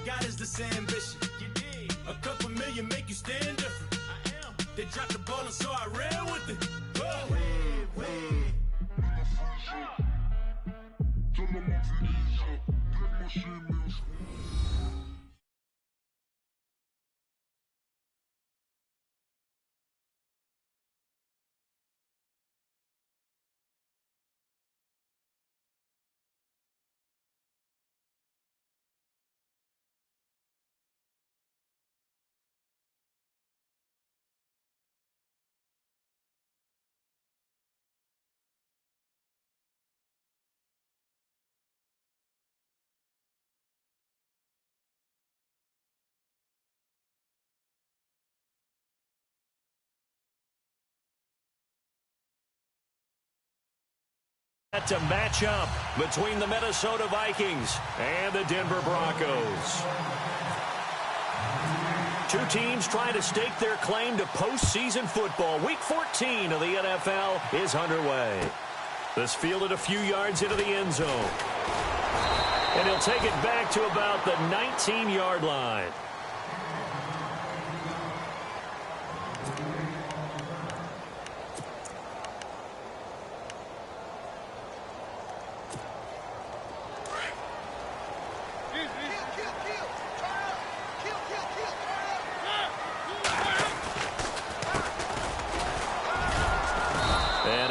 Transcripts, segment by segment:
got is this ambition. A couple million make you stand different. They dropped the ball and so I ran with it. To match up between the Minnesota Vikings and the Denver Broncos. Two teams trying to stake their claim to postseason football. Week 14 of the NFL is underway. This fielded a few yards into the end zone. And he'll take it back to about the 19-yard line.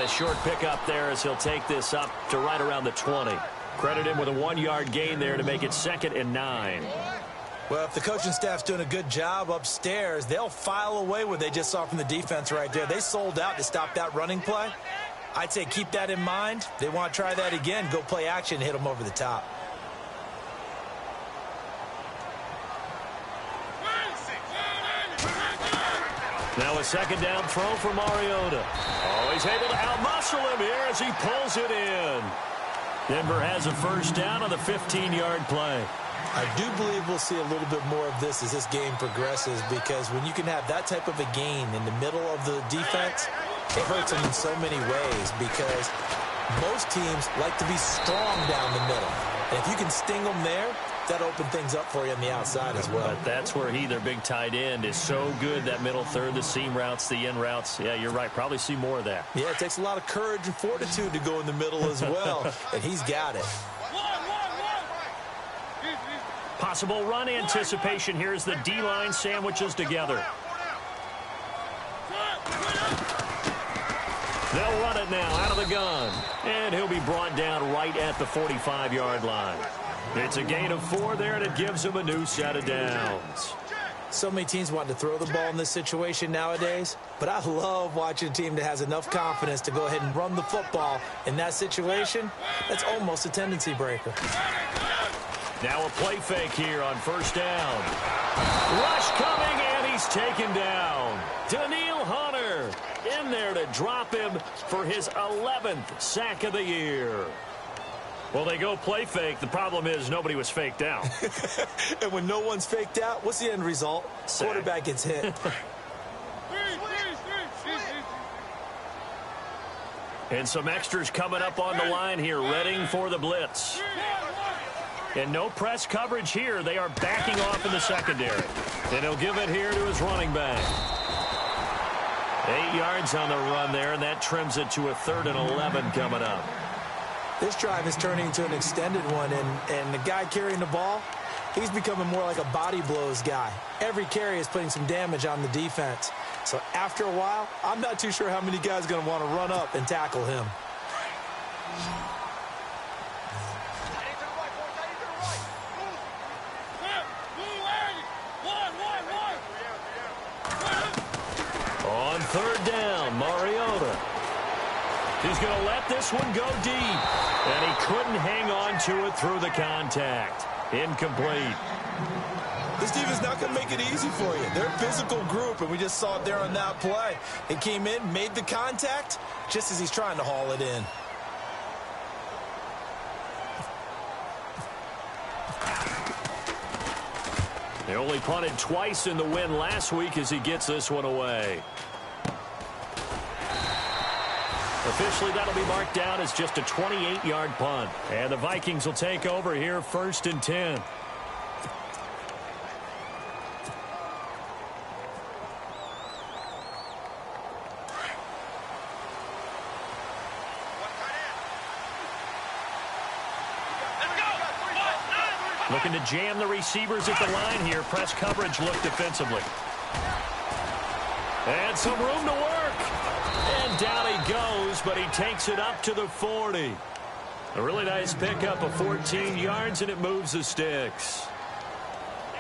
Short pickup there as he'll take this up to right around the 20. Credit him with a 1-yard gain there to make it 2nd and 9. Well, if the coaching staff's doing a good job upstairs, they'll file away what they just saw from the defense right there. They sold out to stop that running play. I'd say keep that in mind. They want to try that again, go play action, hit them over the top. Now a 2nd down throw for Mariota. Oh, he's able to outmuscle him here as he pulls it in. Denver has a 1st down on the 15-yard play. I do believe we'll see a little bit more of this as this game progresses, because when you can have that type of a gain in the middle of the defense, it hurts them in so many ways, because most teams like to be strong down the middle. And if you can sting them there, that open things up for you on the outside as well. But that's where their big tight end, is so good, that middle third, the seam routes, the in routes. Yeah, you're right. Probably see more of that. Yeah, it takes a lot of courage and fortitude to go in the middle as well, and he's got it. Possible run anticipation here as the D-line sandwiches together. They'll run it now out of the gun, and he'll be brought down right at the 45-yard line. It's a gain of 4 there, and it gives him a new set of downs. So many teams want to throw the ball in this situation nowadays, but I love watching a team that has enough confidence to go ahead and run the football in that situation. That's almost a tendency breaker. Now a play fake here on 1st down. Rush coming, and he's taken down. Daniil Hunter in there to drop him for his 11th sack of the year. Well, they go play fake. The problem is nobody was faked out. And when no one's faked out, what's the end result? Sack. Quarterback gets hit. And some extras coming up on the line here, readying for the blitz. And no press coverage here. They are backing off in the secondary. And he'll give it here to his running back. 8 yards on the run there, and that trims it to a 3rd and 11 coming up. This drive is turning into an extended one, and the guy carrying the ball, he's becoming more like a body blows guy. Every carry is putting some damage on the defense. So after a while, I'm not too sure how many guys are going to want to run up and tackle him. On 3rd down, Mariota. He's going to let this one go deep. And he couldn't hang on to it through the contact. Incomplete. This team is not going to make it easy for you. They're a physical group, and we just saw it there on that play. He came in, made the contact, just as he's trying to haul it in. They only punted twice in the win last week as he gets this one away. Officially, that'll be marked down as just a 28-yard punt. And the Vikings will take over here 1st and 10. Looking to jam the receivers at the line here. Press coverage look defensively. And some room to work. And down he goes, but he takes it up to the 40. A really nice pickup of 14 yards, and it moves the sticks.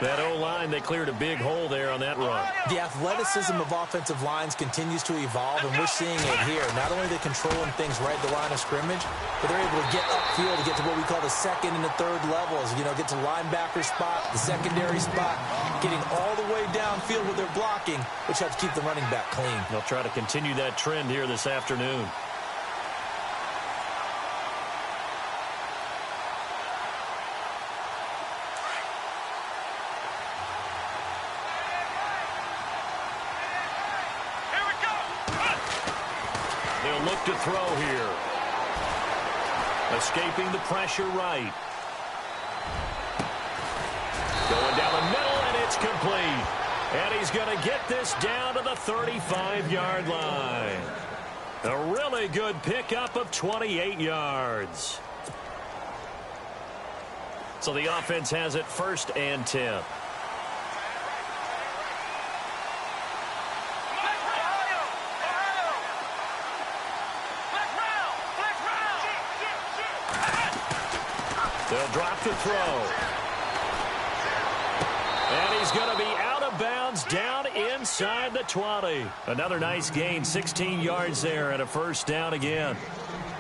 That O-line, they cleared a big hole there on that run. The athleticism of offensive lines continues to evolve, and we're seeing it here. Not only are they controlling things right at the line of scrimmage, but they're able to get upfield to get to what we call the second and the third levels. You know, get to linebacker spot, the secondary spot, getting all the way downfield with their blocking, which helps keep the running back clean. They'll try to continue that trend here this afternoon. To throw here. Escaping the pressure right. Going down the middle, and it's complete. And he's going to get this down to the 35-yard line. A really good pickup of 28 yards. So the offense has it 1st and 10. They'll drop the throw. And he's going to be out of bounds down inside the 20. Another nice gain, 16 yards there and a 1st down again.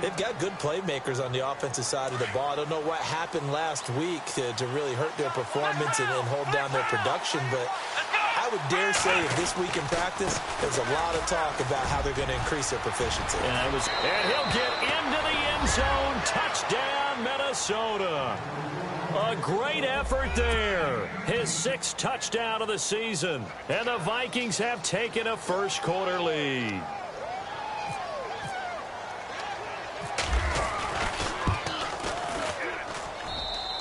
They've got good playmakers on the offensive side of the ball. I don't know what happened last week to really hurt their performance and hold down their production, but I would dare say if this week in practice, there's a lot of talk about how they're going to increase their proficiency. And he'll get into the end zone. Touchdown, Minnesota. A great effort there. His 6th touchdown of the season. And the Vikings have taken a first-quarter lead.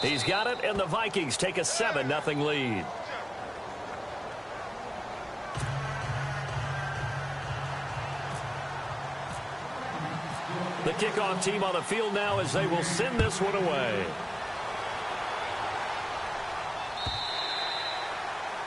He's got it, and the Vikings take a 7-0 lead. The kickoff team on the field now as they will send this one away.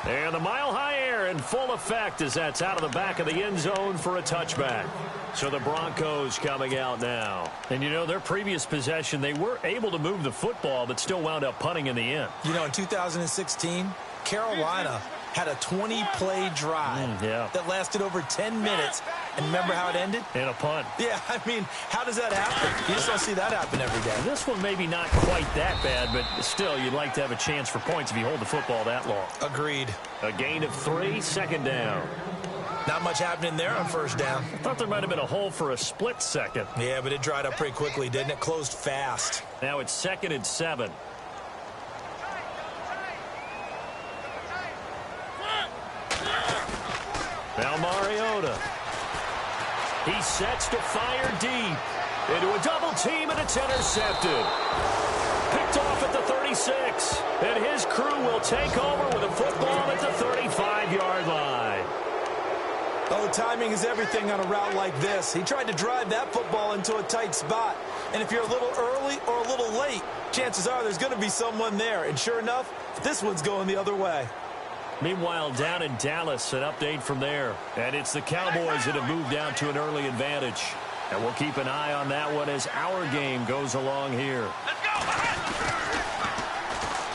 And the mile-high air in full effect as that's out of the back of the end zone for a touchback. So the Broncos coming out now. And, you know, their previous possession, they were able to move the football but still wound up punting in the end. You know, in 2016, Carolina had a 20-play drive that lasted over 10 minutes. And remember how it ended? In a punt. Yeah, I mean, how does that happen? You just don't see that happen every day. This one maybe not quite that bad, but still, you'd like to have a chance for points if you hold the football that long. Agreed. A gain of 3, 2nd down. Not much happening there on 1st down. I thought there might have been a hole for a split second. Yeah, but it dried up pretty quickly, didn't it? Closed fast. Now it's 2nd and 7. Now Mariota. He sets to fire deep. Into a double team, and it's intercepted. Picked off at the 36. And his crew will take over with a football at the 35-yard line. Oh, timing is everything on a route like this. He tried to drive that football into a tight spot. And if you're a little early or a little late, chances are there's going to be someone there. And sure enough, this one's going the other way. Meanwhile, down in Dallas, an update from there. And it's the Cowboys that have moved down to an early advantage. And we'll keep an eye on that one as our game goes along here. Let's go!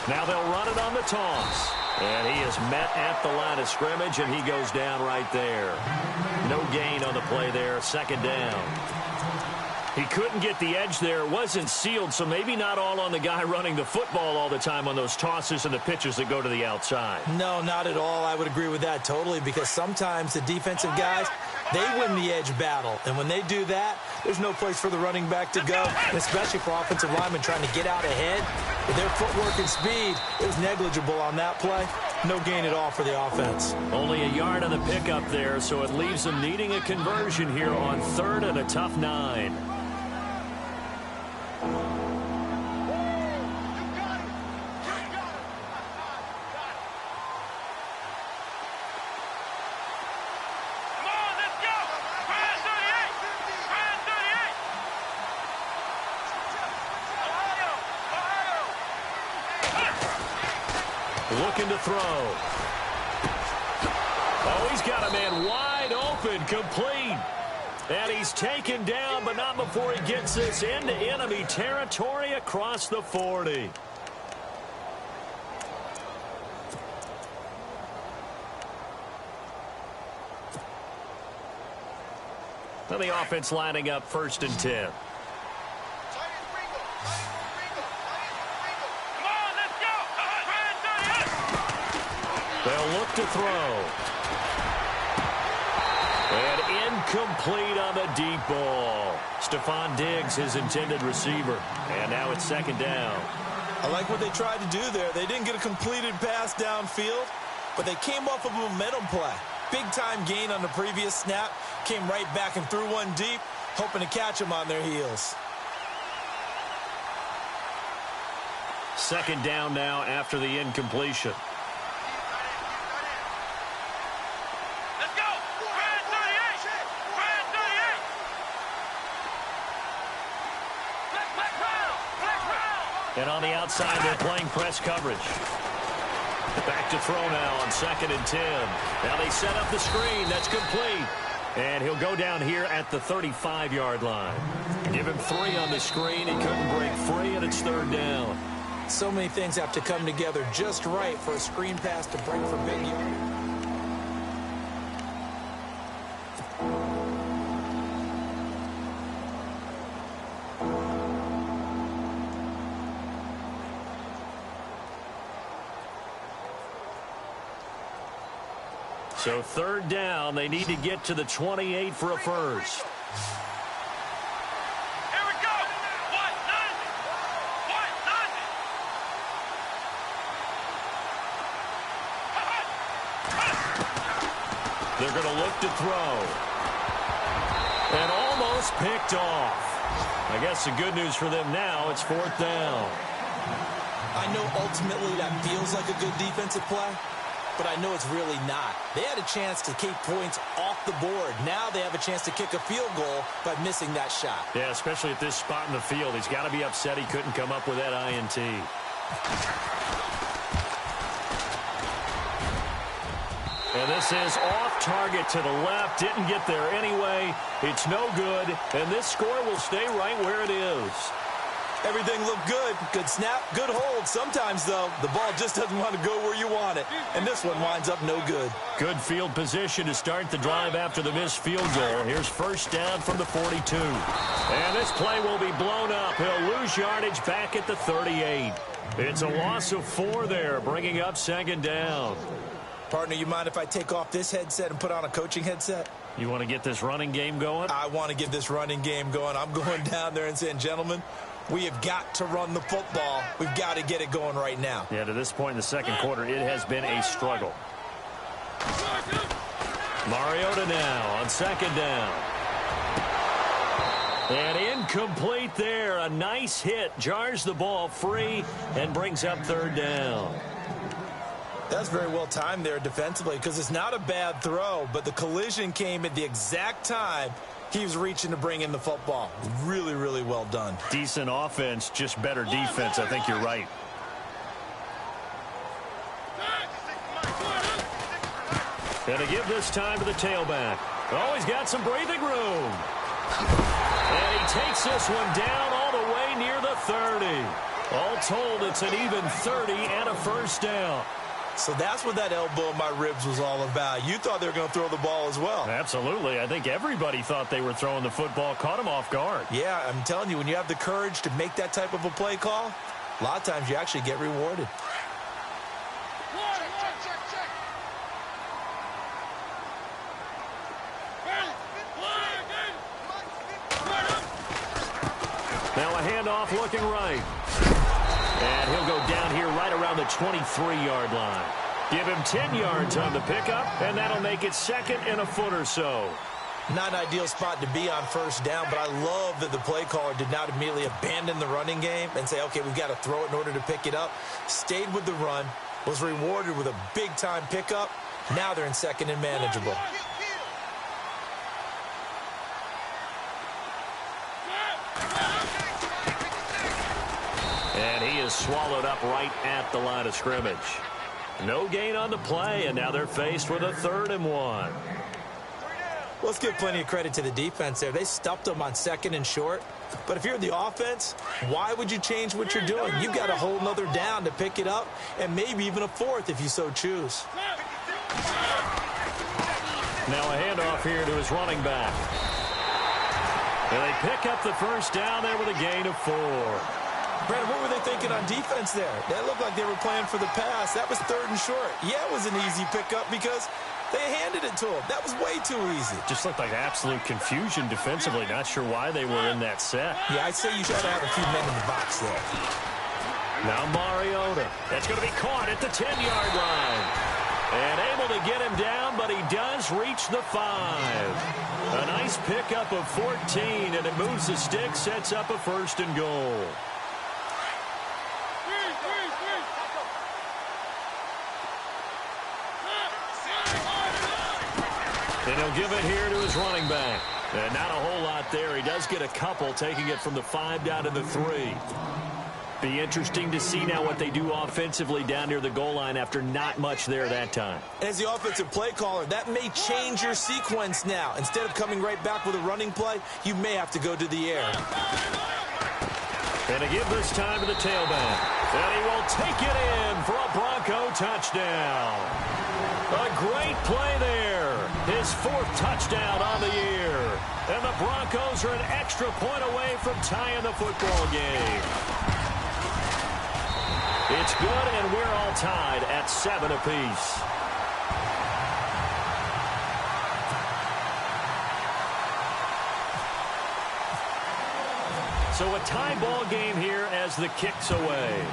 Now they'll run it on the toss. And he is met at the line of scrimmage, and he goes down right there. No gain on the play there, 2nd down. He couldn't get the edge there. It wasn't sealed, so maybe not all on the guy running the football all the time on those tosses and the pitches that go to the outside. No, not at all. I would agree with that totally, because sometimes the defensive guys, they win the edge battle. And when they do that, there's no place for the running back to go, and especially for offensive linemen trying to get out ahead. With their footwork and speed, it was negligible on that play. No gain at all for the offense. Only a yard on the pickup there, so it leaves them needing a conversion here on 3rd and a tough 9. Looking to throw. Oh, he's got a man wide open, complete. And he's taken down, but not before he gets this into enemy territory across the 40. And the offense lining up 1st and 10. They'll look to throw. And incomplete on the deep ball. Stephon Diggs, his intended receiver. And now it's 2nd down. I like what they tried to do there. They didn't get a completed pass downfield, but they came off of a momentum play. Big-time gain on the previous snap. Came right back and threw one deep, hoping to catch them on their heels. 2nd down now after the incompletion. And on the outside, they're playing press coverage. Back to throw now on 2nd and 10. Now they set up the screen. That's complete. And he'll go down here at the 35-yard line. Give him 3 on the screen. He couldn't break free, and it's 3rd down. So many things have to come together just right for a screen pass to break for big yard. So 3rd down, they need to get to the 28 for a first. Here we go. What? Nothing. What? Nothing. They're going to look to throw. And almost picked off. I guess the good news for them now, it's 4th down. I know ultimately that feels like a good defensive play, but I know it's really not. They had a chance to keep points off the board. Now they have a chance to kick a field goal by missing that shot. Yeah, especially at this spot in the field. He's got to be upset he couldn't come up with that INT. And this is off target to the left. Didn't get there anyway. It's no good. And this score will stay right where it is. Everything looked good. Good snap, good hold. Sometimes, though, the ball just doesn't want to go where you want it. And this one winds up no good. Good field position to start the drive after the missed field goal. Here's 1st down from the 42. And this play will be blown up. He'll lose yardage back at the 38. It's a loss of 4 there, bringing up 2nd down. Partner, you mind if I take off this headset and put on a coaching headset? You want to get this running game going? I want to get this running game going. I'm going down there and saying, gentlemen, we have got to run the football. We've got to get it going right now. Yeah, to this point in the 2nd quarter, it has been a struggle. Mariota now on 2nd down. And incomplete there. A nice hit. Jars the ball free and brings up 3rd down. That's very well timed there defensively because it's not a bad throw, but the collision came at the exact time he was reaching to bring in the football. Really, really well done. Decent offense, just better defense. I think you're right. And to give this time to the tailback. Oh, he's got some breathing room. And he takes this one down all the way near the 30. All told, it's an even 30 and a 1st down. So that's what that elbow in my ribs was all about. You thought they were going to throw the ball as well. Absolutely. I think everybody thought they were throwing the football, caught him off guard. Yeah, I'm telling you, when you have the courage to make that type of a play call, a lot of times you actually get rewarded. Now a handoff looking right. And he'll go down here right around the 23-yard line. Give him 10 yards on the pickup, and that'll make it 2nd and a foot or so. Not an ideal spot to be on 1st down, but I love that the play caller did not immediately abandon the running game and say, okay, we've got to throw it in order to pick it up. Stayed with the run, was rewarded with a big-time pickup. Now they're in 2nd and manageable. And he is swallowed up right at the line of scrimmage. No gain on the play, and now they're faced with a 3rd and 1. Let's give plenty of credit to the defense there. They stuffed them on 2nd and short. But if you're the offense, why would you change what you're doing? You've got a whole nother down to pick it up, and maybe even a 4th if you so choose. Now a handoff here to his running back. And they pick up the 1st down there with a gain of 4. Brandon, what were they thinking on defense there? That looked like they were playing for the pass. That was 3rd and short. Yeah, it was an easy pickup because they handed it to him. That was way too easy. Just looked like absolute confusion defensively. Not sure why they were in that set. Yeah, I'd say you try to have a few men in the box there. Now Mariota. That's going to be caught at the 10-yard line. And able to get him down, but he does reach the 5. A nice pickup of 14, and it moves the stick, sets up a 1st and goal. And he'll give it here to his running back. And not a whole lot there. He does get a couple, taking it from the 5 down to the 3. Be interesting to see now what they do offensively down near the goal line after not much there that time. As the offensive play caller, that may change your sequence now. Instead of coming right back with a running play, you may have to go to the air. And to give this time to the tailback. And he will take it in for a Bronco touchdown. A great play there. His 4th touchdown on the year. And the Broncos are an extra point away from tying the football game. It's good, and we're all tied at 7 apiece. So a tie ball game here as the kick's away.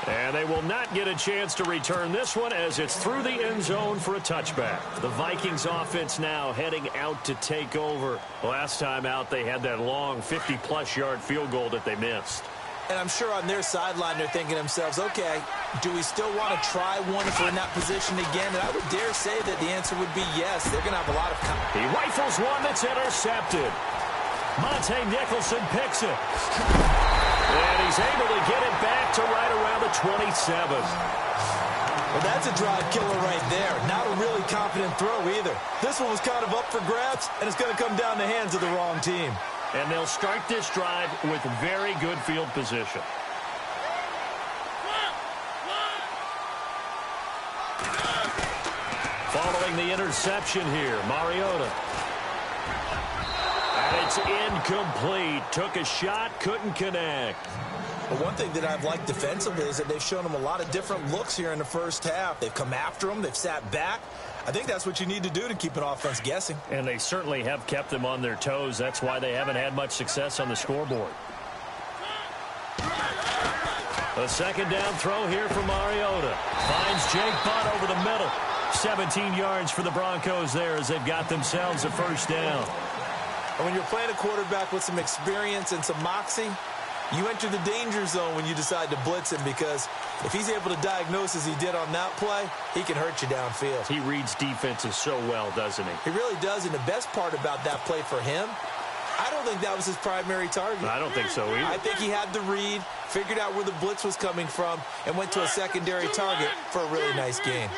And they will not get a chance to return this one as it's through the end zone for a touchback. The Vikings offense now heading out to take over. Last time out, they had that long 50-plus yard field goal that they missed. And I'm sure on their sideline they're thinking to themselves, okay, do we still want to try one if we're in that position again? And I would dare say that the answer would be yes. They're going to have a lot of confidence. He rifles one that's intercepted. Monte Nicholson picks it. And he's able to get it back to right around the 27. Well, that's a drive killer right there. Not a really confident throw either. This one was kind of up for grabs, and it's going to come down the hands of the wrong team. And they'll start this drive with very good field position. Following the interception here, Mariota. And it's incomplete. Took a shot, couldn't connect. But one thing that I've liked defensively is that they've shown them a lot of different looks here in the first half. They've come after them. They've sat back. I think that's what you need to do to keep an offense guessing. And they certainly have kept them on their toes. That's why they haven't had much success on the scoreboard. A second down throw here for Mariota. Finds Jake Butt over the middle. 17 yards for the Broncos there as they've got themselves a first down. And when you're playing a quarterback with some experience and some moxie, you enter the danger zone when you decide to blitz him, because if he's able to diagnose as he did on that play, he can hurt you downfield. He reads defenses so well, doesn't he? He really does, and the best part about that play for him, I don't think that was his primary target. I don't think so either. I think he had the read, figured out where the blitz was coming from, and went to a secondary target for a really nice gain.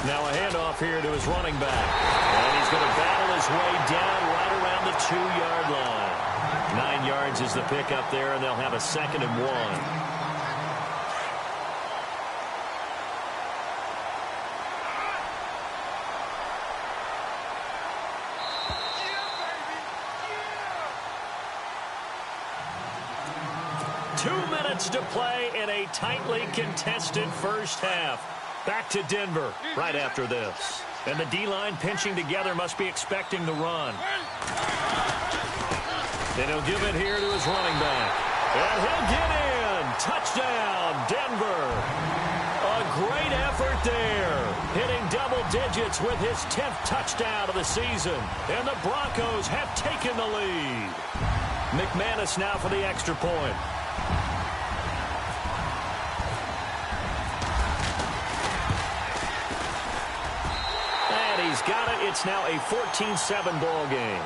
Now a handoff here to his running back. And he's going to battle his way down right around the 2-yard line. 9 yards is the pickup there, and they'll have a 2nd and 1. To play in a tightly contested first half. Back to Denver right after this. And the D-line pinching together must be expecting the run. And he'll give it here to his running back. And he'll get in. Touchdown, Denver. A great effort there. Hitting double digits with his 10th touchdown of the season. And the Broncos have taken the lead. McManus now for the extra point. He's got it. It's now a 14-7 ball game.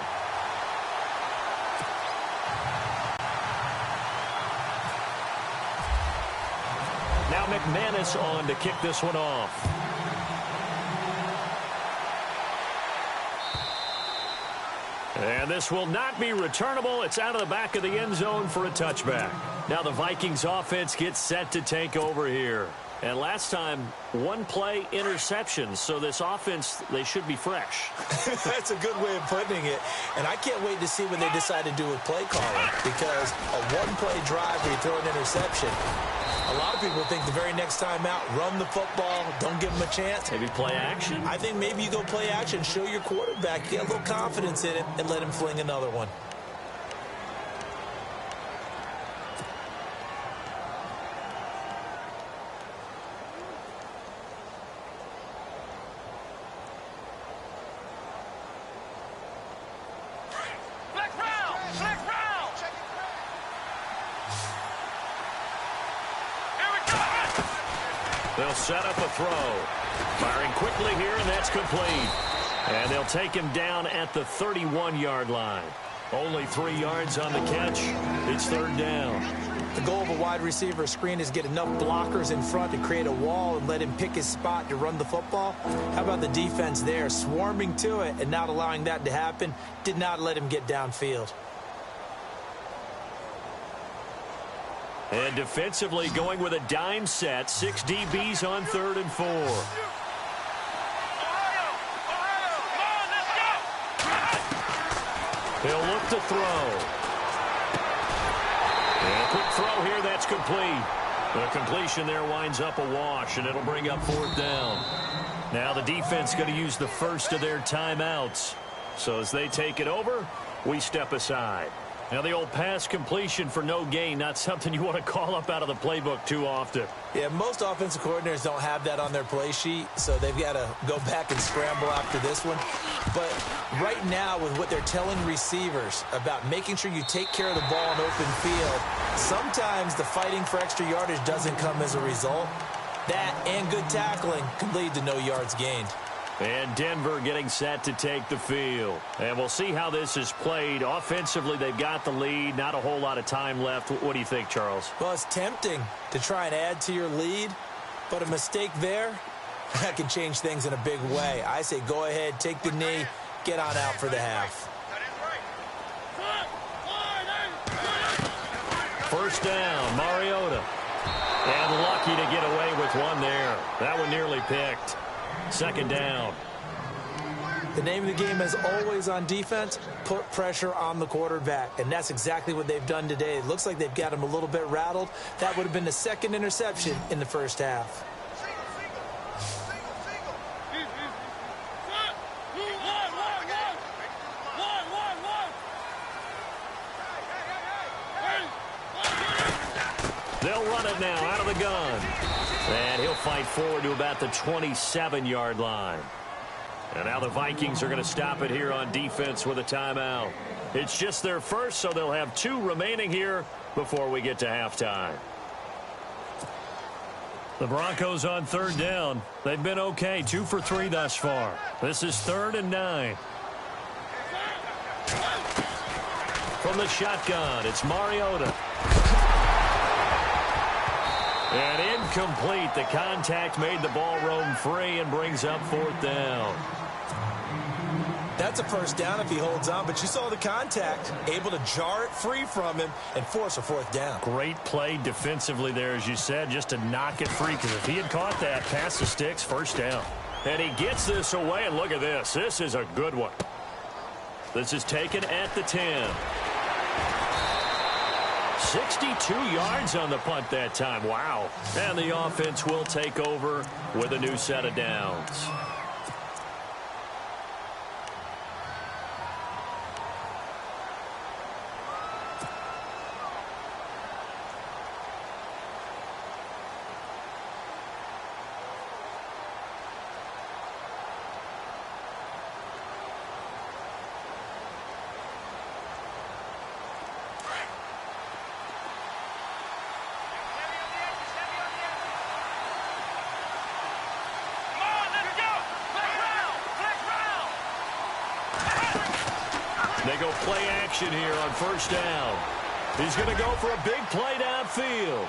Now McManus on to kick this one off. And this will not be returnable. It's out of the back of the end zone for a touchback. Now the Vikings offense gets set to take over here. And last time, one-play interception. So this offense, they should be fresh. That's a good way of putting it. And I can't wait to see what they decide to do with play calling. Because a one-play drive where you throw an interception, a lot of people think the very next time out, run the football, don't give them a chance. Maybe play action? I think maybe you go play action, show your quarterback, get a little confidence in it, and let him fling another one. They'll set up a throw. Firing quickly here, and that's complete. And they'll take him down at the 31-yard line. Only 3 yards on the catch. It's third down. The goal of a wide receiver screen is get enough blockers in front to create a wall and let him pick his spot to run the football. How about the defense there, swarming to it and not allowing that to happen? Did not let him get downfield. And defensively going with a dime set. 6 DBs on 3rd and 4. He'll look to throw. And a quick throw here, that's complete. The completion there winds up a wash, and it'll bring up 4th down. Now the defense going to use the first of their timeouts. So as they take it over, we step aside. Now, the old pass completion for no gain, not something you want to call up out of the playbook too often. Yeah, most offensive coordinators don't have that on their play sheet, so they've got to go back and scramble after this one. But right now, with what they're telling receivers about making sure you take care of the ball in open field, sometimes the fighting for extra yardage doesn't come as a result. That and good tackling can lead to no yards gained. And Denver getting set to take the field. And we'll see how this is played. Offensively, they've got the lead. Not a whole lot of time left. What do you think, Charles? Well, it's tempting to try and add to your lead, but a mistake there, that can change things in a big way. I say go ahead, take the knee, get on out for the half. First down, Mariota. And lucky to get away with one there. That one nearly picked. Second down. The name of the game is always on defense, put pressure on the quarterback. And that's exactly what they've done today. It looks like they've got him a little bit rattled. That would have been the second interception in the first half. They'll run it now out of the gun. And he'll fight forward to about the 27-yard line. And now the Vikings are going to stop it here on defense with a timeout. It's just their first, so they'll have 2 remaining here before we get to halftime. The Broncos on third down. They've been okay, 2 for 3 thus far. This is 3rd and 9. From the shotgun, it's Mariota. And incomplete. The contact made the ball roam free and brings up 4th down. That's a first down if he holds on, but you saw the contact, able to jar it free from him and force a 4th down. Great play defensively there, as you said, just to knock it free, because if he had caught that, past the sticks, first down. And he gets this away, and look at this. This is a good one. This is taken at the 10. 62 yards on the punt that time. Wow. And the offense will take over with a new set of downs. They go play action here on first down. He's going to go for a big play downfield.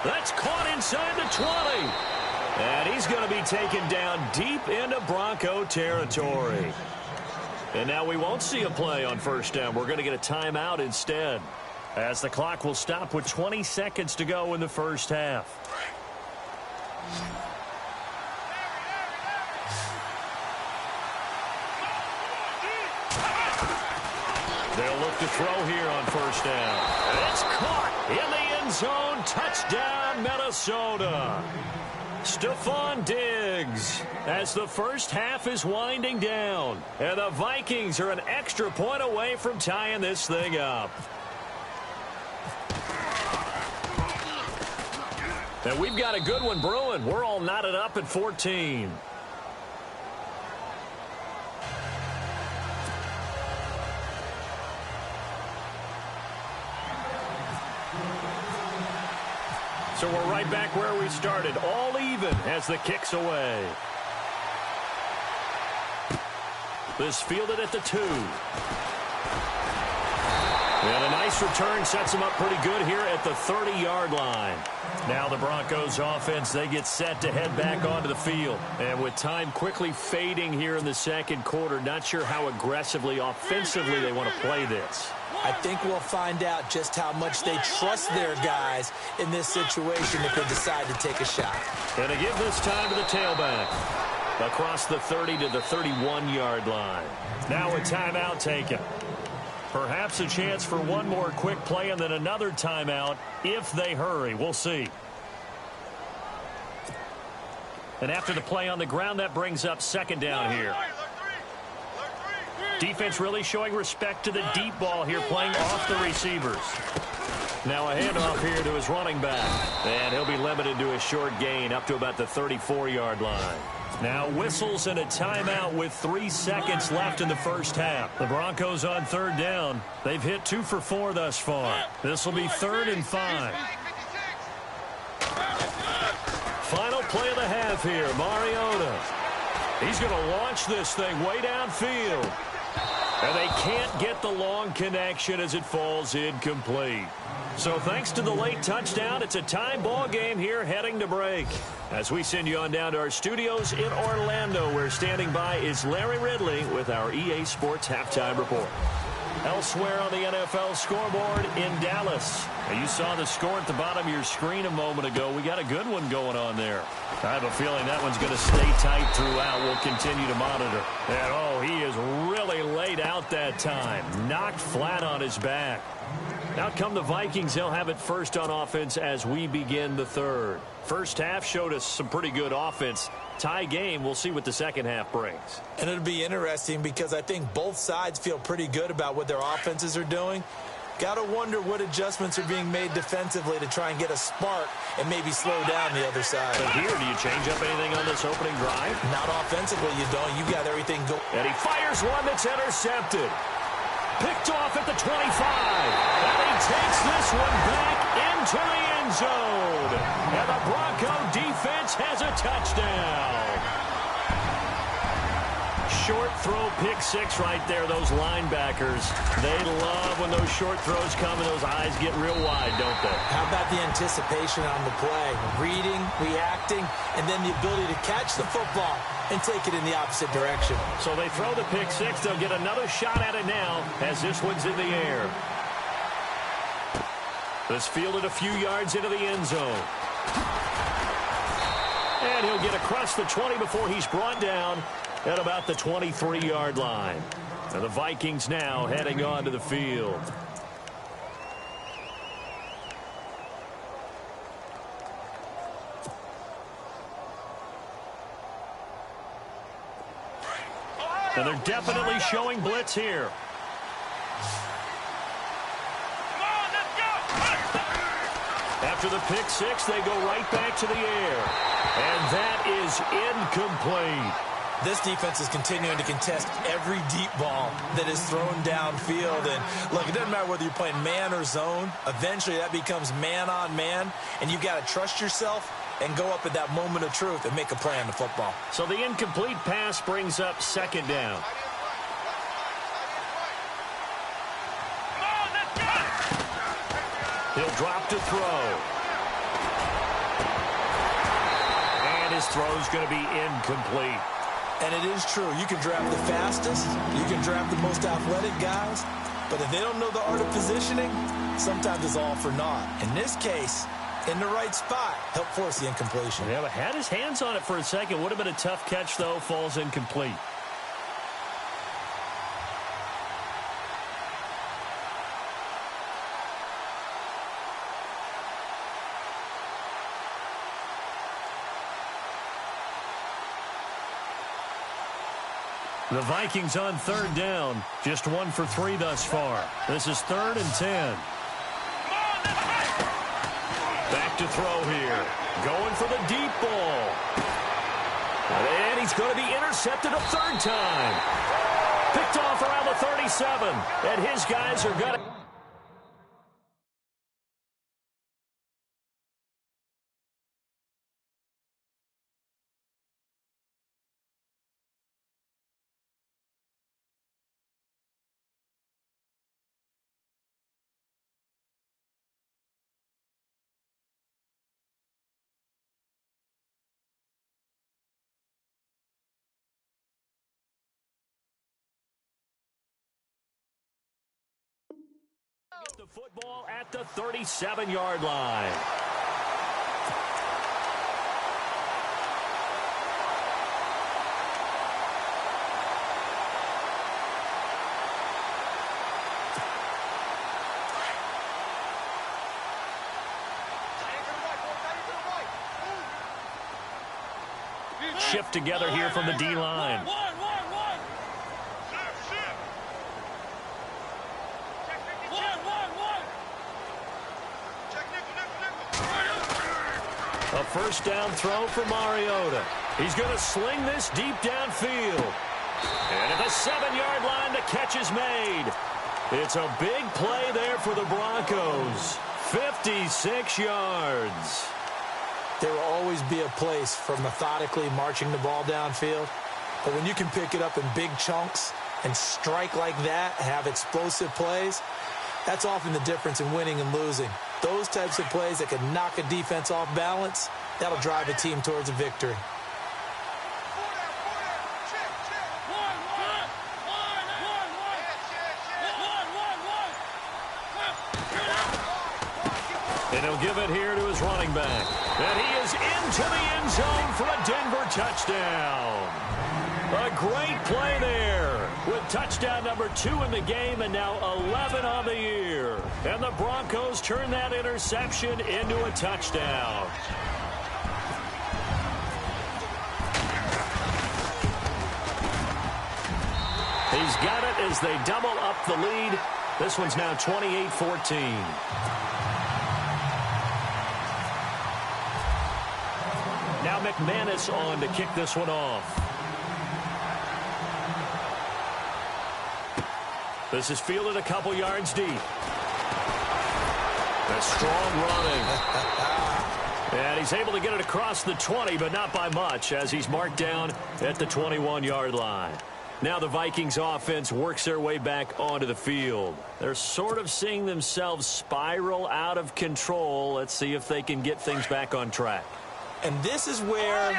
That's caught inside the 20. And he's going to be taken down deep into Bronco territory. And now we won't see a play on first down. We're going to get a timeout instead, as the clock will stop with 20 seconds to go in the first half. They'll look to throw here on first down. It's caught in the end zone. Touchdown, Minnesota. Stephon Diggs, as the first half is winding down. And the Vikings are an extra point away from tying this thing up. And we've got a good one brewing. We're all knotted up at 14. So we're right back where we started, all even as the kick's away. This fielded at the 2. And a nice return sets them up pretty good here at the 30-yard line. Now the Broncos offense, they get set to head back onto the field. And with time quickly fading here in the second quarter, not sure how aggressively, offensively they want to play this. I think we'll find out just how much they trust their guys in this situation if they decide to take a shot. And to give this time to the tailback. Across the 30 to the 31-yard line. Now a timeout taken. Perhaps a chance for one more quick play and then another timeout if they hurry. We'll see. And after the play on the ground, that brings up second down here. Defense really showing respect to the deep ball here, playing off the receivers. Now a handoff here to his running back. And he'll be limited to a short gain up to about the 34-yard line. Now whistles and a timeout with 3 seconds left in the first half. The Broncos on third down. They've hit 2 for 4 thus far. This will be 3rd and 5. Final play of the half here, Mariota. He's going to launch this thing way downfield. And they can't get the long connection as it falls incomplete. So thanks to the late touchdown, it's a tie ball game here heading to break. As we send you on down to our studios in Orlando, where standing by is Larry Ridley with our EA Sports Halftime Report. Elsewhere on the NFL scoreboard in Dallas. Now, you saw the score at the bottom of your screen a moment ago. We got a good one going on there. I have a feeling that one's going to stay tight throughout. We'll continue to monitor. And, oh, he is really laid out that time. Knocked flat on his back. Out come the Vikings. They'll have it first on offense as we begin the third. First half showed us some pretty good offense. Tie game. We'll see what the second half brings. And it'll be interesting because I think both sides feel pretty good about what their offenses are doing. Got to wonder what adjustments are being made defensively to try and get a spark and maybe slow down the other side. But here, do you change up anything on this opening drive? Not offensively, you don't. You got everything going. And he fires one that's intercepted. Picked off at the 25. And he takes this one back into the end zone. And the Bronco defense has a touchdown. Short throw, pick six right there. Those linebackers, they love when those short throws come and those eyes get real wide, don't they? How about the anticipation on the play? Reading, reacting, and then the ability to catch the football and take it in the opposite direction. So they throw the pick six. They'll get another shot at it now as this one's in the air. This fielded a few yards into the end zone. And he'll get across the 20 before he's brought down at about the 23-yard line. And the Vikings now heading onto the field. And they're definitely showing blitz here. After the pick six, they go right back to the air. And that is incomplete. This defense is continuing to contest every deep ball that is thrown downfield. And, look, it doesn't matter whether you're playing man or zone. Eventually, that becomes man on man. And you've got to trust yourself and go up at that moment of truth and make a play on the football. So the incomplete pass brings up second down. He'll drop to throw. And his throw's going to be incomplete. And it is true. You can draft the fastest. You can draft the most athletic guys. But if they don't know the art of positioning, sometimes it's all for naught. In this case, in the right spot, helped force the incompletion. Yeah, but had his hands on it for a second. Would have been a tough catch, though. Falls incomplete. The Vikings on third down. Just 1 for 3 thus far. This is 3rd and 10. Back to throw here. Going for the deep ball. And he's going to be intercepted a third time. Picked off around the 37. And his guys are going to... the football at the 37-yard line. Shift together here from the D-line. A first down throw for Mariota. He's going to sling this deep downfield. And at the 7-yard line, the catch is made. It's a big play there for the Broncos. 56 yards. There will always be a place for methodically marching the ball downfield. But when you can pick it up in big chunks and strike like that, have explosive plays, that's often the difference in winning and losing. Those types of plays that can knock a defense off balance, that'll drive a team towards a victory. And he'll give it here to his running back. And he is into the end zone for a Denver touchdown. A great play there with touchdown number 2 in the game and now 11 on the year. And the Broncos turn that interception into a touchdown. He's got it as they double up the lead. This one's now 28-14. Now McManus on to kick this one off. This is fielded a couple yards deep. A strong running. And he's able to get it across the 20, but not by much, as he's marked down at the 21-yard line. Now the Vikings offense works their way back onto the field. They're sort of seeing themselves spiral out of control. Let's see if they can get things back on track. And this is where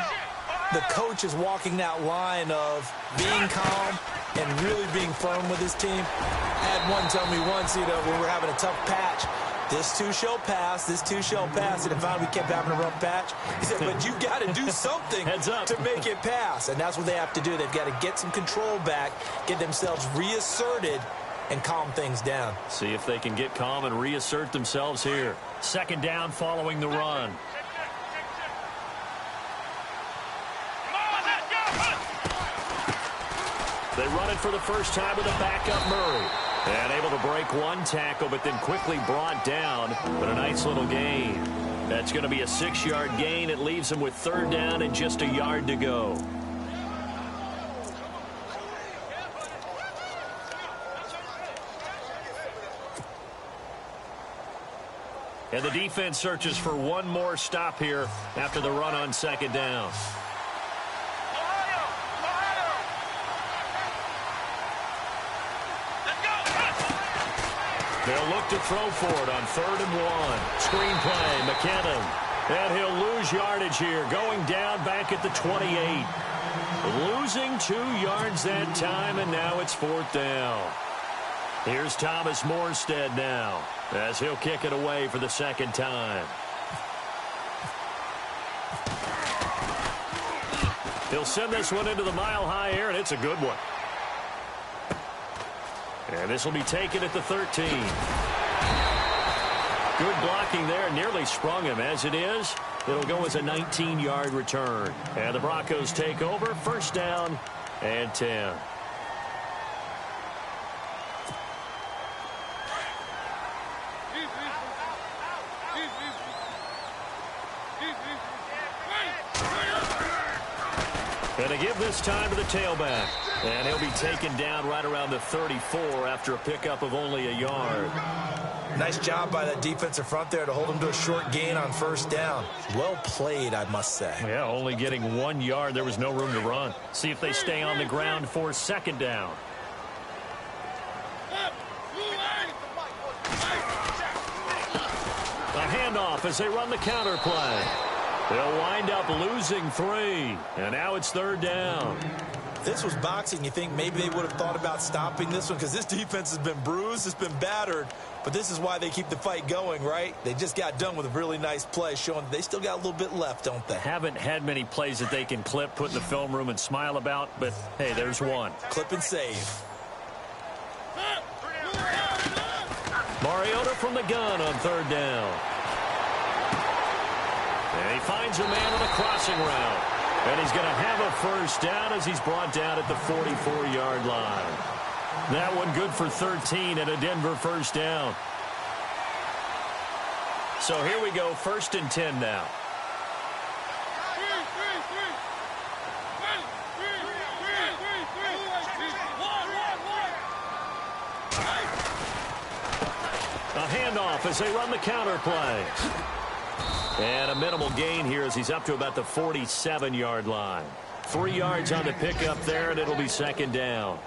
the coach is walking that line of being calm and really being firm with his team. I had one tell me once, when we're having a tough patch, this too shall pass, this too shall pass. And finally we kept having a rough patch. He said, but you got to do something to make it pass. And that's what they have to do. They've got to get some control back, get themselves reasserted, and calm things down. See if they can get calm and reassert themselves here. Second down following the run. They run it for the first time with a backup Murray. And able to break one tackle, but then quickly brought down. But a nice little gain. That's going to be a 6-yard gain. It leaves them with third down and just a yard to go. And the defense searches for one more stop here after the run on second down. They'll look to throw for it on 3rd and 1. Screen play, McKinnon. And he'll lose yardage here, going down back at the 28. Losing 2 yards that time, and now it's 4th down. Here's Thomas Morstead now, as he'll kick it away for the 2nd time. He'll send this one into the mile-high air, and it's a good one. And this will be taken at the 13. Good blocking there, nearly sprung him. As it is, it'll go as a 19-yard return. And the Broncos take over, 1st down and 10. And they give this time to the tailback. And he'll be taken down right around the 34 after a pickup of only a yard. Nice job by that defensive front there to hold him to a short gain on 1st down. Well played, I must say. Yeah, only getting 1 yard. There was no room to run. See if they stay on the ground for 2nd down. A handoff as they run the counter play. They'll wind up losing 3. And now it's 3rd down. This was boxing. You think maybe they would have thought about stopping this one because this defense has been bruised, it's been battered. But this is why they keep the fight going, right? They just got done with a really nice play, showing that they still got a little bit left, don't they? Haven't had many plays that they can clip, put in the film room, and smile about. But, hey, there's one. Clip and save. Mariota from the gun on 3rd down. And he finds a man on a crossing route. And he's going to have a 1st down as he's brought down at the 44-yard line. That one good for 13 and a Denver 1st down. So here we go, 1st and 10 now. A handoff as they run the counter play. And a minimal gain here as he's up to about the 47-yard line. 3 yards on the pickup there, and it'll be 2nd down.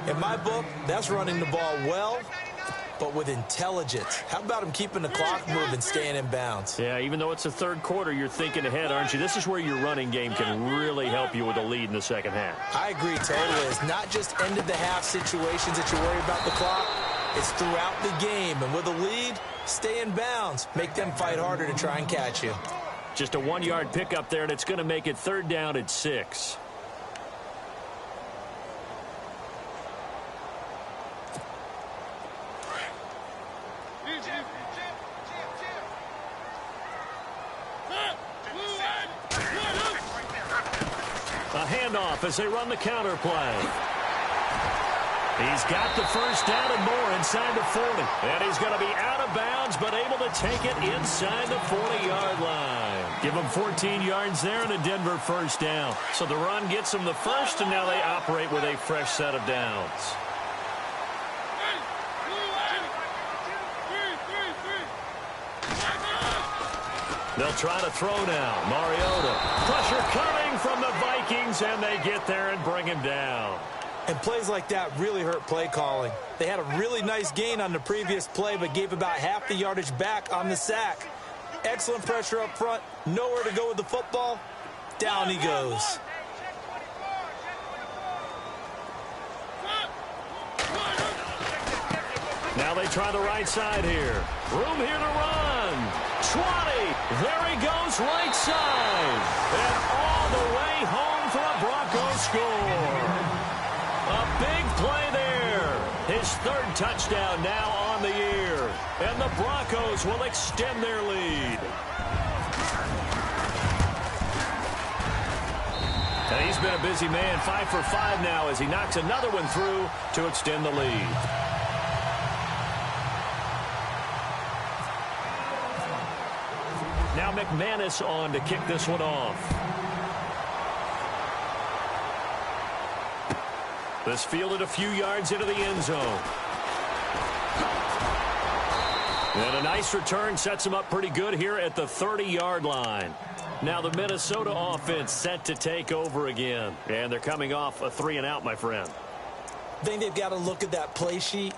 In my book, that's running the ball well, but with intelligence. How about him keeping the clock moving, staying in bounds? Yeah, even though it's the 3rd quarter, you're thinking ahead, aren't you? This is where your running game can really help you with a lead in the 2nd half. I agree totally. It's not just end-of-the-half situations that you worry about the clock. It's throughout the game. And with a lead, stay in bounds. Make them fight harder to try and catch you. Just a 1-yard pickup there, and it's going to make it 3rd down at 6. A handoff as they run the counter play. He's got the 1st down and more inside the 40. And he's going to be out of bounds, but able to take it inside the 40-yard line. Give him 14 yards there and a Denver 1st down. So the run gets them the 1st, and now they operate with a fresh set of downs. They'll try to throw now. Mariota. Pressure coming from the Vikings, and they get there and bring him down. And plays like that really hurt play calling. They had a really nice gain on the previous play, but gave about half the yardage back on the sack. Excellent pressure up front. Nowhere to go with the football. Down he goes. Now they try the right side here. Room here to run. 20. There he goes right side. And all the way home for a Broncos score. A big play there. His 3rd touchdown now on the year. And the Broncos will extend their lead. And he's been a busy man, 5 for 5 now as he knocks another one through to extend the lead. Now McManus on to kick this one off. This fielded a few yards into the end zone. And a nice return sets him up pretty good here at the 30-yard line. Now the Minnesota offense set to take over again. And they're coming off a 3-and-out, my friend. I think they've got to look at that play sheet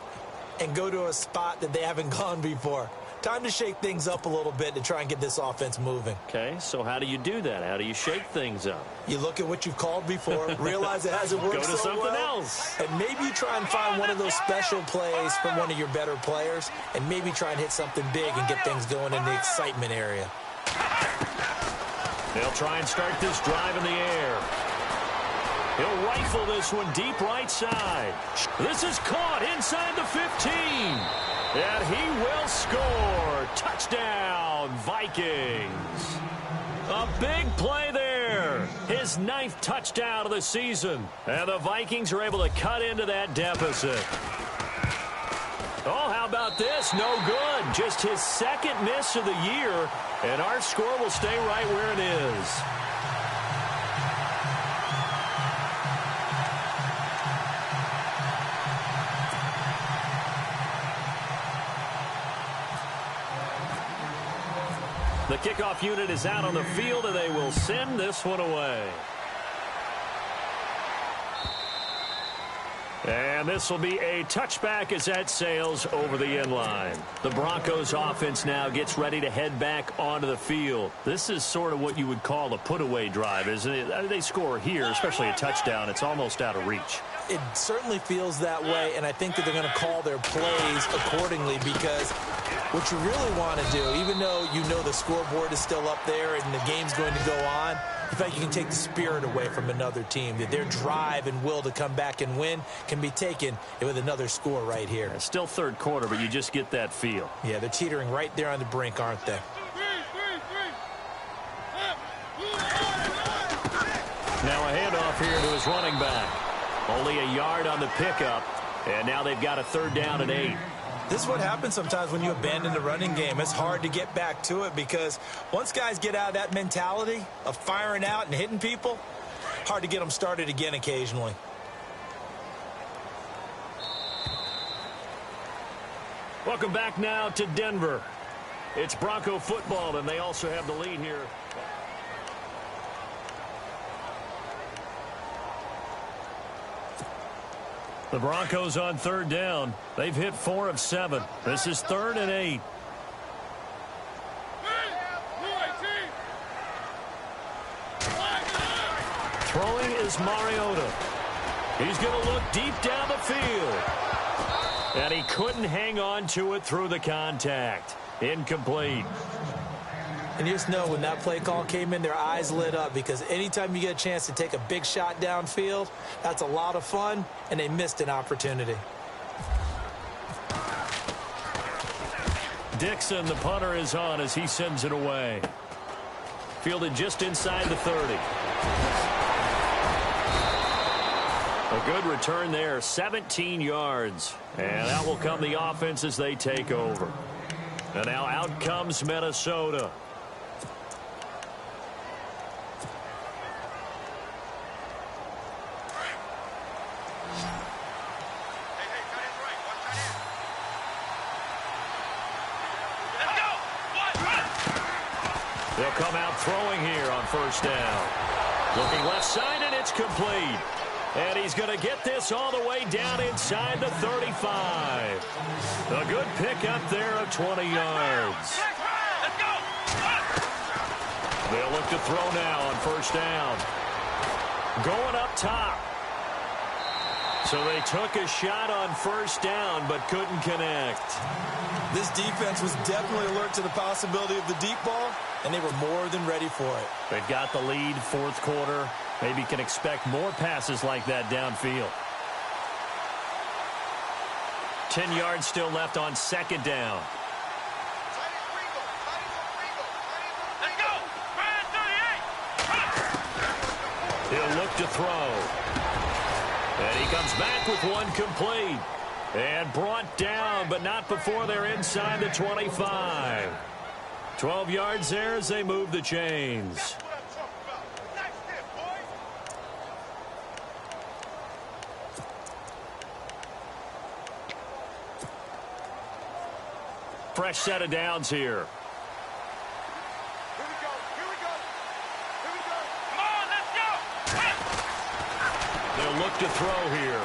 and go to a spot that they haven't gone before. Time to shake things up a little bit to try and get this offense moving. Okay, so how do you do that? How do you shake things up? You look at what you've called before, realize it hasn't worked Go to so something well, else. and maybe you try and find one of those special plays from one of your better players, and maybe try and hit something big and get things going in the excitement area. They'll try and start this drive in the air. He'll rifle this one deep right side. This is caught inside the 15. And he will score. Touchdown, Vikings. A big play there. His 9th touchdown of the season. And the Vikings are able to cut into that deficit. Oh, how about this? No good. Just his 2nd miss of the year. And our score will stay right where it is. The kickoff unit is out on the field, and they will send this one away. And this will be a touchback as that sails over the end line. The Broncos offense now gets ready to head back onto the field. This is sort of what you would call a put-away drive, isn't it? They score here, especially a touchdown. It's almost out of reach. It certainly feels that way, and I think that they're going to call their plays accordingly, because what you really want to do, even though you know the scoreboard is still up there and the game's going to go on, in fact, you can take the spirit away from another team, that their drive and will to come back and win can be taken with another score right here. It's still 3rd quarter, but you just get that feel. Yeah, they're teetering right there on the brink, aren't they? Now a handoff here to his running back. Only a yard on the pickup, and now they've got a 3rd down and 8. This is what happens sometimes when you abandon the running game. It's hard to get back to it, because once guys get out of that mentality of firing out and hitting people, hard to get them started again occasionally. Welcome back now to Denver. It's Bronco football, and they also have the lead here. The Broncos on 3rd down. They've hit 4 of 7. This is 3rd and 8. Throwing is Mariota. He's going to look deep down the field. And he couldn't hang on to it through the contact. Incomplete. And you just know when that play call came in, their eyes lit up, because anytime you get a chance to take a big shot downfield, that's a lot of fun, and they missed an opportunity. Dixon, the punter, is on as he sends it away. Fielded just inside the 30. A good return there, 17 yards. And that will come the offense as they take over. And now out comes Minnesota. They'll come out throwing here on 1st down. Looking left side, and it's complete. And he's going to get this all the way down inside the 35. A good pickup there of 20 yards. They'll look to throw now on 1st down. Going up top. So they took a shot on 1st down, but couldn't connect. This defense was definitely alert to the possibility of the deep ball, and they were more than ready for it. They've got the lead, 4th quarter. Maybe can expect more passes like that downfield. 10 yards still left on 2nd down. He'll look to throw. And he comes back with one complete. And brought down, but not before they're inside the 25. 12 yards there as they move the chains. Fresh set of downs here. They'll look to throw here.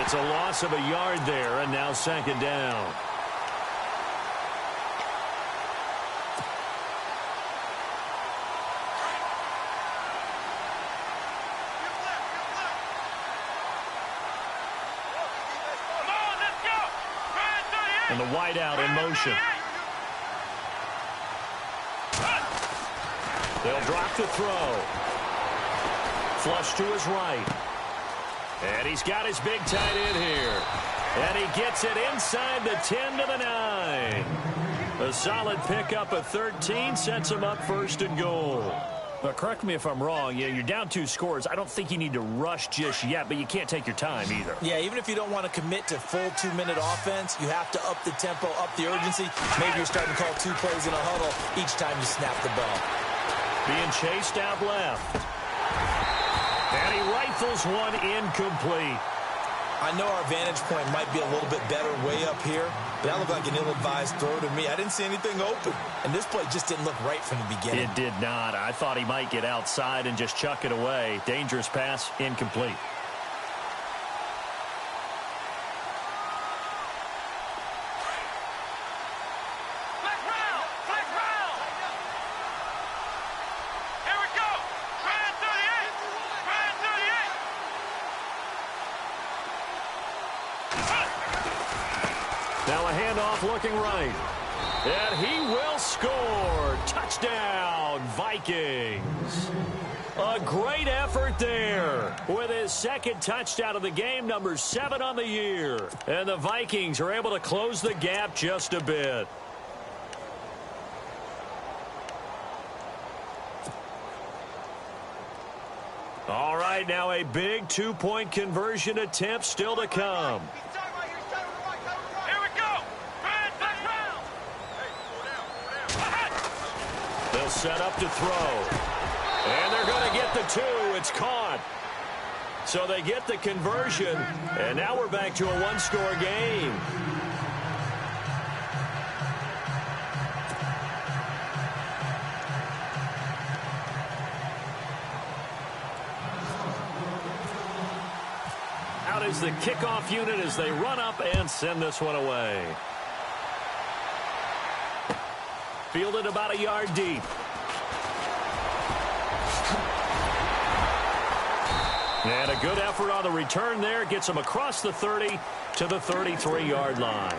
It's a loss of a yard there, and now second down. And the wideout in motion. They'll drop the throw. Flush to his right. And he's got his big tight end here. And he gets it inside the 10 to the 9. A solid pickup of 13 sets him up first and goal. But correct me if I'm wrong. Yeah, you're down 2 scores. I don't think you need to rush just yet, but you can't take your time either. Yeah, even if you don't want to commit to full 2-minute offense, you have to up the tempo, up the urgency. Maybe you're starting to call 2 plays in a huddle each time you snap the ball. Being chased out left. And he rifles one incomplete. I know our vantage point might be a little bit better way up here, but that looked like an ill-advised throw to me. I didn't see anything open, and this play just didn't look right from the beginning. It did not. I thought he might get outside and just chuck it away. Dangerous pass, incomplete. Now a handoff looking right. And he will score. Touchdown, Vikings. A great effort there with his second touchdown of the game, number 7 on the year. And the Vikings are able to close the gap just a bit. All right, now a big 2-point conversion attempt still to come. They'll set up to throw. And they're going to get the 2. It's caught. So they get the conversion. And now we're back to a 1-score game. Out is the kickoff unit as they run up and send this one away. Fielded about a yard deep. And a good effort on the return there. Gets him across the 30 to the 33-yard line.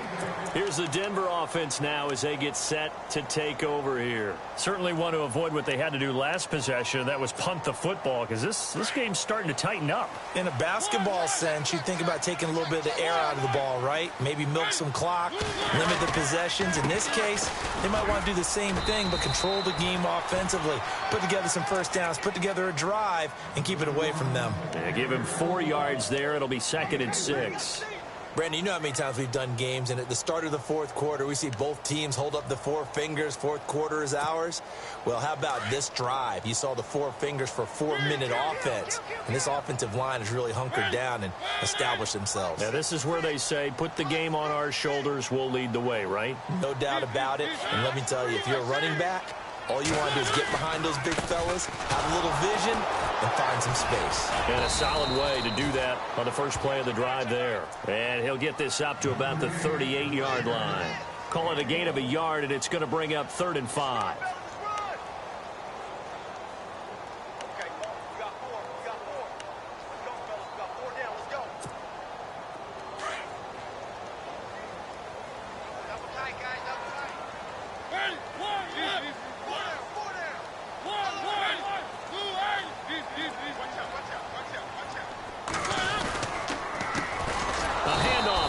Here's the Denver offense now as they get set to take over here. Certainly want to avoid what they had to do last possession. That was punt the football, because this game's starting to tighten up. In a basketball sense, you think about taking a little bit of the air out of the ball, right? Maybe milk some clock, limit the possessions. In this case, they might want to do the same thing, but control the game offensively. Put together some first downs, put together a drive, and keep it away from them. Yeah, give him 4 yards there. It'll be 2nd and 6. Brandon, you know how many times we've done games, and at the start of the fourth quarter, we see both teams hold up the 4 fingers. Fourth quarter is ours. Well, how about this drive? You saw the 4 fingers for 4-minute offense, and this offensive line has really hunkered down and established themselves. Now, this is where they say, put the game on our shoulders, we'll lead the way, right? No doubt about it. And let me tell you, if you're a running back, all you want to do is get behind those big fellas, have a little vision, and find some space. And a solid way to do that on the first play of the drive there. And he'll get this up to about the 38-yard line. Call it a gain of a yard, and it's going to bring up 3rd and 5.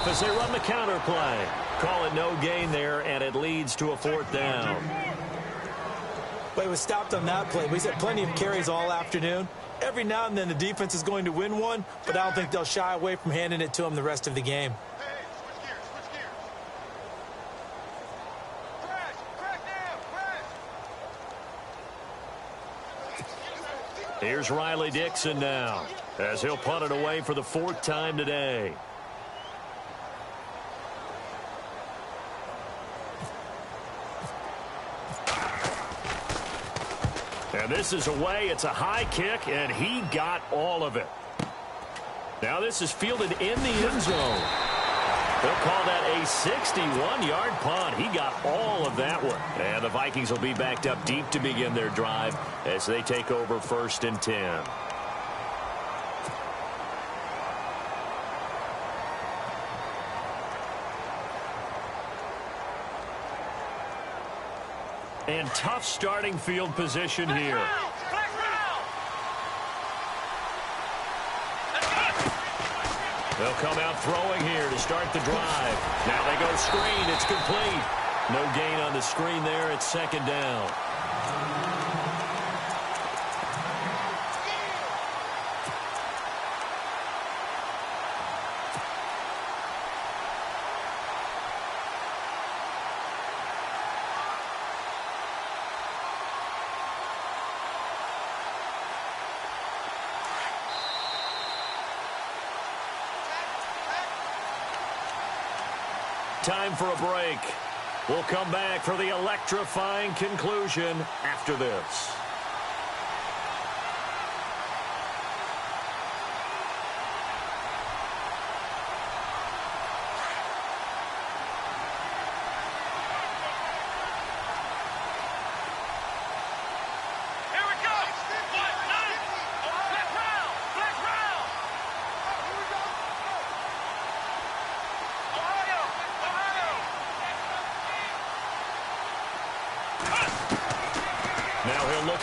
As they run the counter play. Call it no gain there, and it leads to a 4th down. But it was stopped on that play. We had plenty of carries all afternoon. Every now and then the defense is going to win one, but I don't think they'll shy away from handing it to them the rest of the game. Here's Riley Dixon now, as he'll punt it away for the 4th time today. And this is away. It's a high kick, and he got all of it. Now this is fielded in the end zone. They'll call that a 61-yard punt. He got all of that one. And the Vikings will be backed up deep to begin their drive as they take over 1st and 10. And tough starting field position here. They'll come out throwing here to start the drive. Now they go screen. It's complete. No gain on the screen there. It's 2nd down. Time for a break. We'll come back for the electrifying conclusion after this.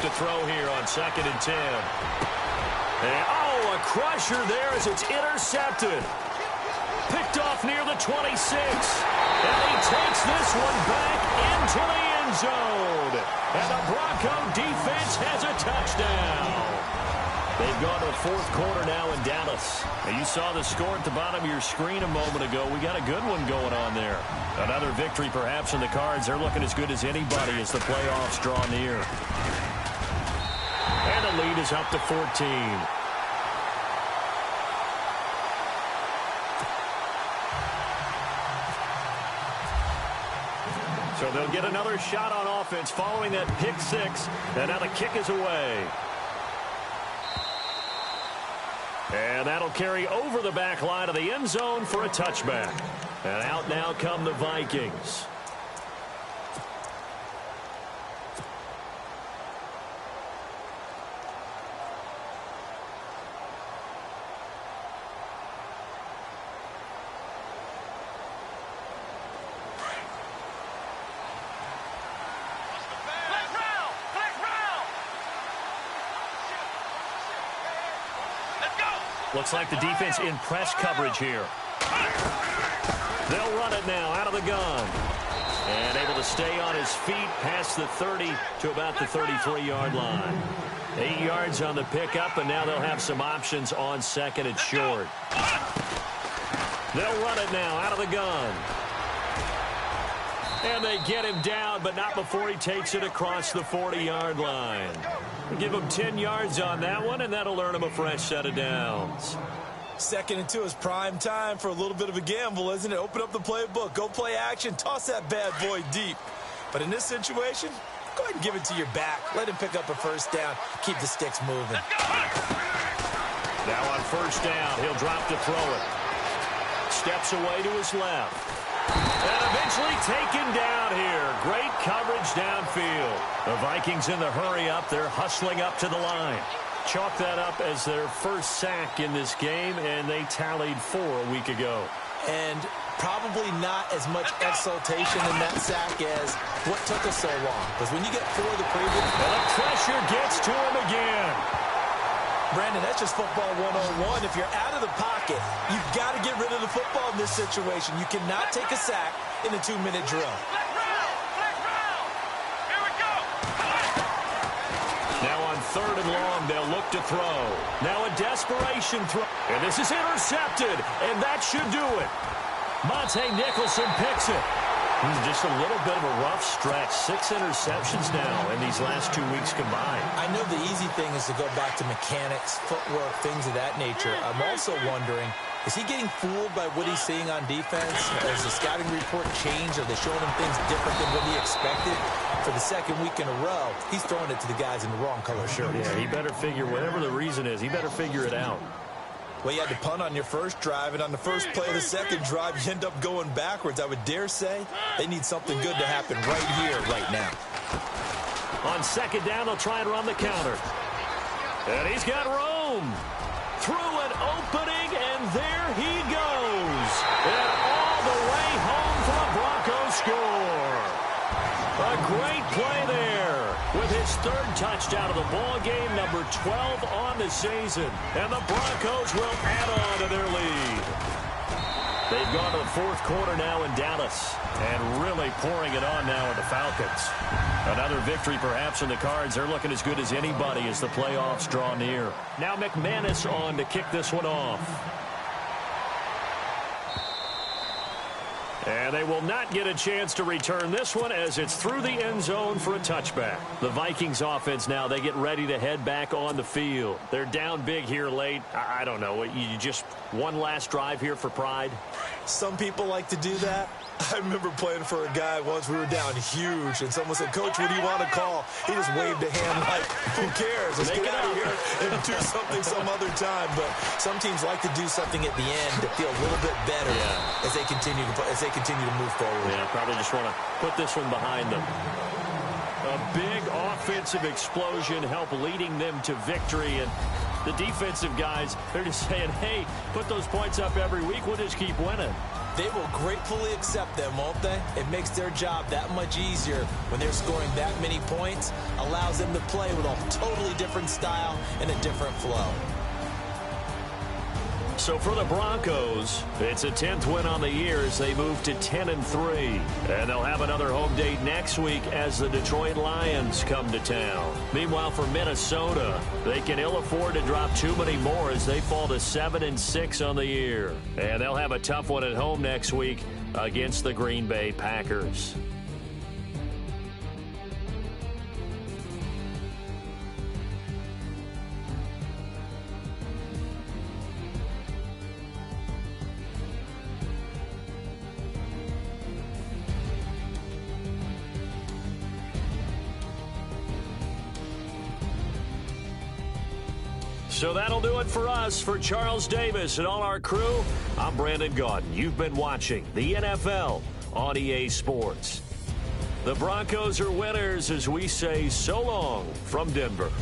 To throw here on 2nd and 10. And, a crusher there as it's intercepted. Picked off near the 26. And he takes this one back into the end zone. And the Bronco defense has a touchdown. They've gone to the 4th quarter now in Dallas. And you saw the score at the bottom of your screen a moment ago. We got a good one going on there. Another victory perhaps in the cards. They're looking as good as anybody as the playoffs draw near. And the lead is up to 14. So they'll get another shot on offense following that pick 6. And now the kick is away. And that'll carry over the back line of the end zone for a touchback. And out now come the Vikings. Looks like the defense in press coverage here. They'll run it now out of the gun. And able to stay on his feet past the 30 to about the 33-yard line. 8 yards on the pickup, and now they'll have some options on 2nd and short. They'll run it now out of the gun. And they get him down, but not before he takes it across the 40-yard line. Give him 10 yards on that one, and that'll earn him a fresh set of downs. 2nd and 2 is prime time for a little bit of a gamble, isn't it? Open up the playbook, go play action, toss that bad boy deep. But in this situation, go ahead and give it to your back. Let him pick up a 1st down. Keep the sticks moving. Now on 1st down, he'll drop to throw it. Steps away to his left. And eventually taken down here. Great coverage downfield. The Vikings in the hurry up. They're hustling up to the line. Chalk that up as their first sack in this game, and they tallied 4 a week ago. And probably not as much exultation in that sack as what took us so long. Because when you get 4 the previous... And the pressure gets to him again. Brandon, that's just football 101. If you're out of the pocket, you've got to get rid of the football in this situation. You cannot take a sack in a 2-minute drill. Now on 3rd and long, they'll look to throw. Now a desperation throw. And this is intercepted, and that should do it. Monte Nicholson picks it. Just a little bit of a rough stretch. 6 interceptions now in these last 2 weeks combined. I know the easy thing is to go back to mechanics, footwork, things of that nature. I'm also wondering, is he getting fooled by what he's seeing on defense? Has the scouting report changed? Are they showing him things different than what he expected? For the 2nd week in a row, he's throwing it to the guys in the wrong color shirt. Yeah, he better figure, whatever the reason is, he better figure it out. Well, you had to punt on your first drive, and on the first play of the second drive, you end up going backwards. I would dare say they need something good to happen right here, right now. On second down, they'll try and run the counter. And he's got room. Through an opening, and there he goes. And all the way home for a Broncos score. A great play there with his third touchdown of the ball game, number 12 on the season. And the Broncos will add on to their lead. They've gone to the fourth quarter now in Dallas and really pouring it on now with the Falcons. Another victory perhaps in the cards. They're looking as good as anybody as the playoffs draw near. Now McManus on to kick this one off. And they will not get a chance to return this one as it's through the end zone for a touchback. The Vikings offense now, they get ready to head back on the field. They're down big here late. I don't know. You just one last drive here for pride? Some people like to do that. I remember playing for a guy once. We were down huge, and someone said, "Coach, what do you want to call?" He just waved a hand like, who cares? Let's get out of here and do something some other time. But some teams like to do something at the end to feel a little bit better as they continue to move forward. Yeah, probably just want to put this one behind them. A big offensive explosion help leading them to victory, and the defensive guys, they're just saying, hey, put those points up every week. We'll just keep winning. They will gratefully accept them, won't they? It makes their job that much easier when they're scoring that many points. Allows them to play with a totally different style and a different flow. So for the Broncos, it's a 10th win on the year as they move to 10-3. And they'll have another home date next week as the Detroit Lions come to town. Meanwhile, for Minnesota, they can ill afford to drop too many more as they fall to 7-6 on the year. And they'll have a tough one at home next week against the Green Bay Packers. So that'll do it for us. For Charles Davis and all our crew, I'm Brandon Gaudin. You've been watching the NFL on EA Sports. The Broncos are winners as we say so long from Denver.